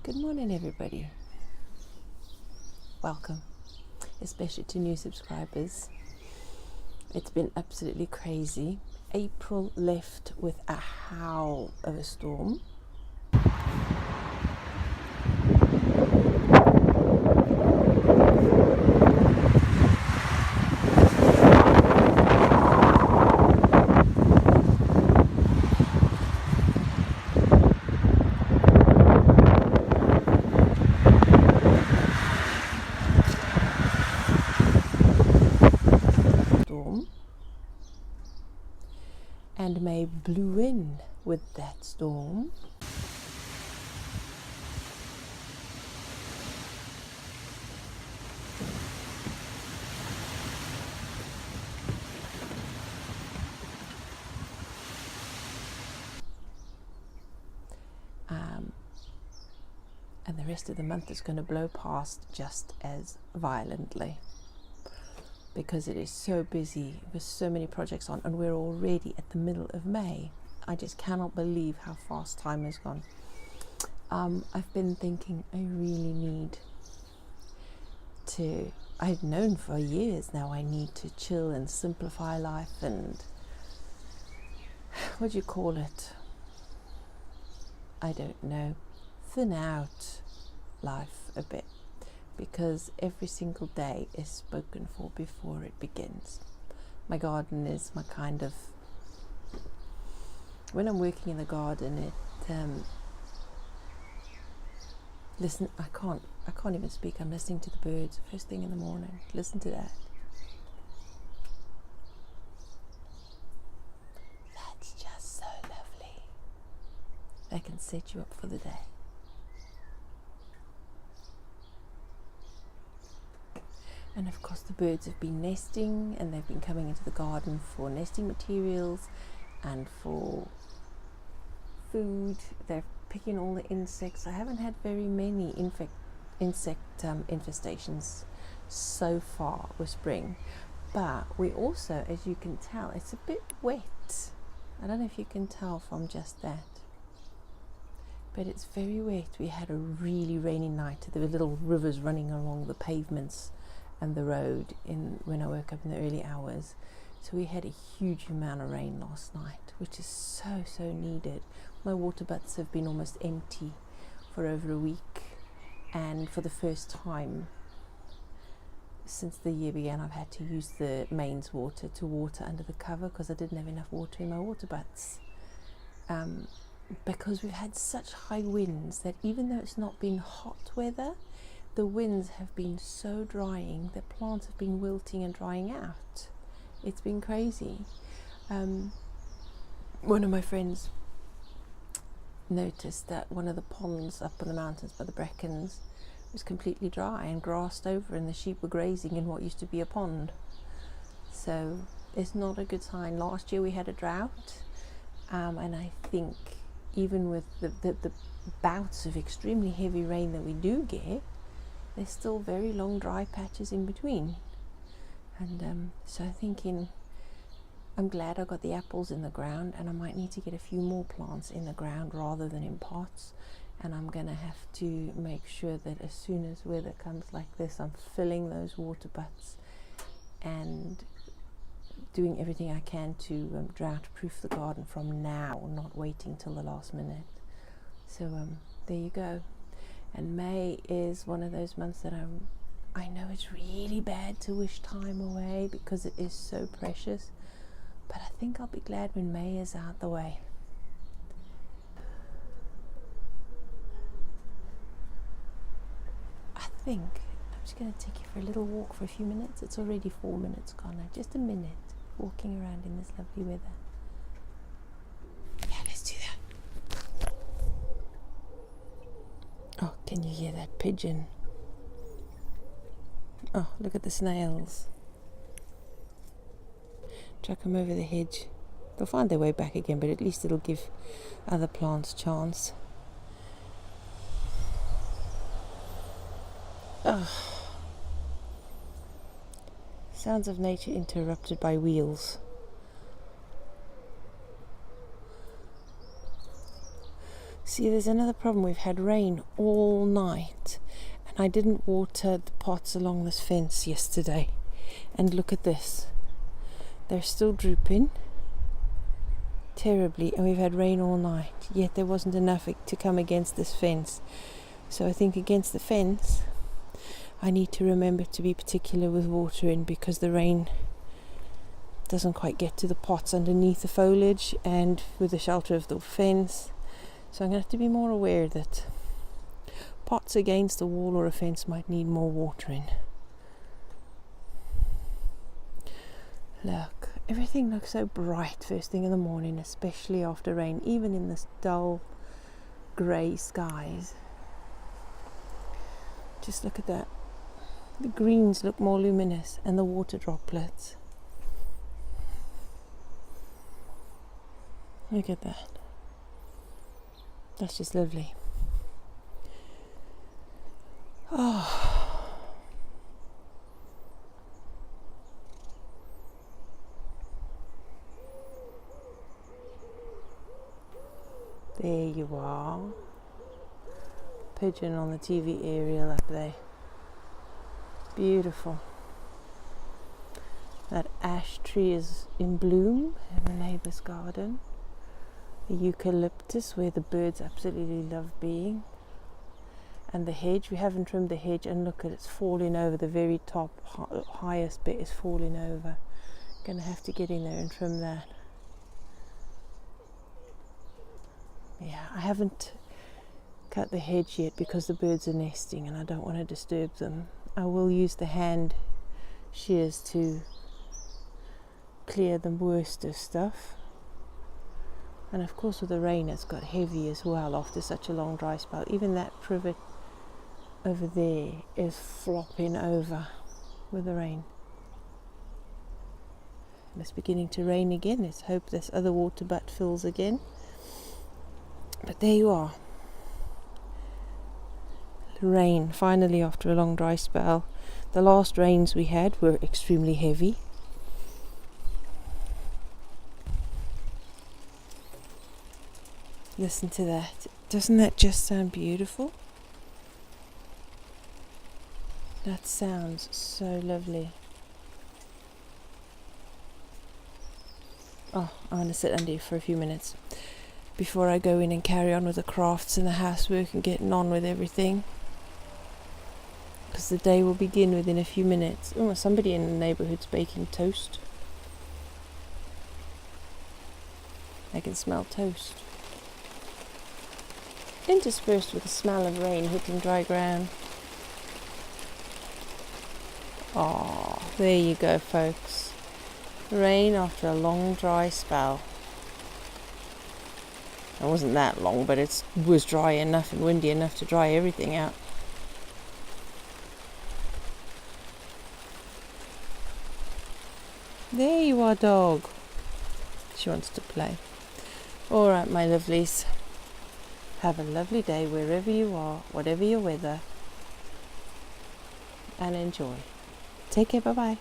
Good morning, everybody. Welcome, especially to new subscribers. It's been absolutely crazy. April left with a howl of a storm. And May blew in with that storm. And the rest of the month is going to blow past just as violently, because it is so busy with so many projects on, and we're already at the middle of May. I just cannot believe how fast time has gone. I've been thinking I really need to, I've known for years now I need to chill and simplify life and, what do you call it? I don't know, thin out life a bit, because every single day is spoken for before it begins. My garden is my kind of, when I'm working in the garden, listen, I can't even speak. I'm listening to the birds first thing in the morning. Listen to that. That's just so lovely. They can set you up for the day. And of course the birds have been nesting, and they've been coming into the garden for nesting materials and for food. They're picking all the insects. I haven't had very many insect infestations so far with spring, but we also, as you can tell, it's a bit wet. I don't know if you can tell from just that, but it's very wet. We had a really rainy night. There were little rivers running along the pavements and the road when I woke up in the early hours. So we had a huge amount of rain last night, which is so needed. My water butts have been almost empty for over a week, and for the first time since the year began, I've had to use the mains water to water under the cover, because I didn't have enough water in my water butts. Because we've had such high winds that even though it's not been hot weather, the winds have been so drying that plants have been wilting and drying out. It's been crazy. One of my friends noticed that one of the ponds up on the mountains by the Brackens was completely dry and grassed over, and the sheep were grazing in what used to be a pond. So it's not a good sign. Last year we had a drought, and I think even with the bouts of extremely heavy rain that we do get, there's still very long dry patches in between. And so I'm thinking, I'm glad I got the apples in the ground, and I might need to get a few more plants in the ground rather than in pots. And I'm going to have to make sure that as soon as weather comes like this, I'm filling those water butts and doing everything I can to drought proof the garden from now, not waiting till the last minute. So there you go. And May is one of those months that I know it's really bad to wish time away, because it is so precious, but I think I'll be glad when May is out the way. I think I'm just going to take you for a little walk for a few minutes. It's already 4 minutes gone now. Just a minute walking around in this lovely weather. Yeah, let's do that. Oh, can you hear that pigeon? Oh, look at the snails. Chuck them over the hedge. They'll find their way back again, but at least it'll give other plants a chance. Oh. Sounds of nature interrupted by wheels. See, there's another problem. We've had rain all night, and I didn't water the pots along this fence yesterday. And look at this. They're still drooping terribly, and we've had rain all night, yet there wasn't enough to come against this fence. So I think against the fence I need to remember to be particular with watering, because the rain doesn't quite get to the pots underneath the foliage and with the shelter of the fence. So I'm going to have to be more aware that pots against a wall or a fence might need more watering. Look, everything looks so bright first thing in the morning, especially after rain, even in this dull grey skies. Just look at that. The greens look more luminous, and the water droplets. Look at that. That's just lovely. Oh. There you are. Pigeon on the TV aerial up there. Beautiful. That ash tree is in bloom in the neighbour's garden. The eucalyptus, where the birds absolutely love being. And the hedge, we haven't trimmed the hedge, and look at it's falling over. The very top highest bit is falling over. Gonna have to get in there and trim that. Yeah, I haven't cut the hedge yet because the birds are nesting and I don't want to disturb them. I will use the hand shears to clear the worst of stuff. And of course with the rain it's got heavy as well after such a long dry spell. Even that privet over there is flopping over with the rain. And it's beginning to rain again. Let's hope this other water butt fills again. But there you are. Rain finally after a long dry spell. The last rains we had were extremely heavy. Listen to that. Doesn't that just sound beautiful? That sounds so lovely. Oh, I want to sit under you for a few minutes before I go in and carry on with the crafts and the housework and getting on with everything, because the day will begin within a few minutes. Oh, somebody in the neighbourhood's baking toast. I can smell toast. Interspersed with the smell of rain hitting dry ground. Oh, there you go, folks. Rain after a long dry spell. It wasn't that long, but it was dry enough and windy enough to dry everything out. There you are, dog. She wants to play. All right, my lovelies. Have a lovely day wherever you are, whatever your weather, and enjoy. Take care, bye-bye.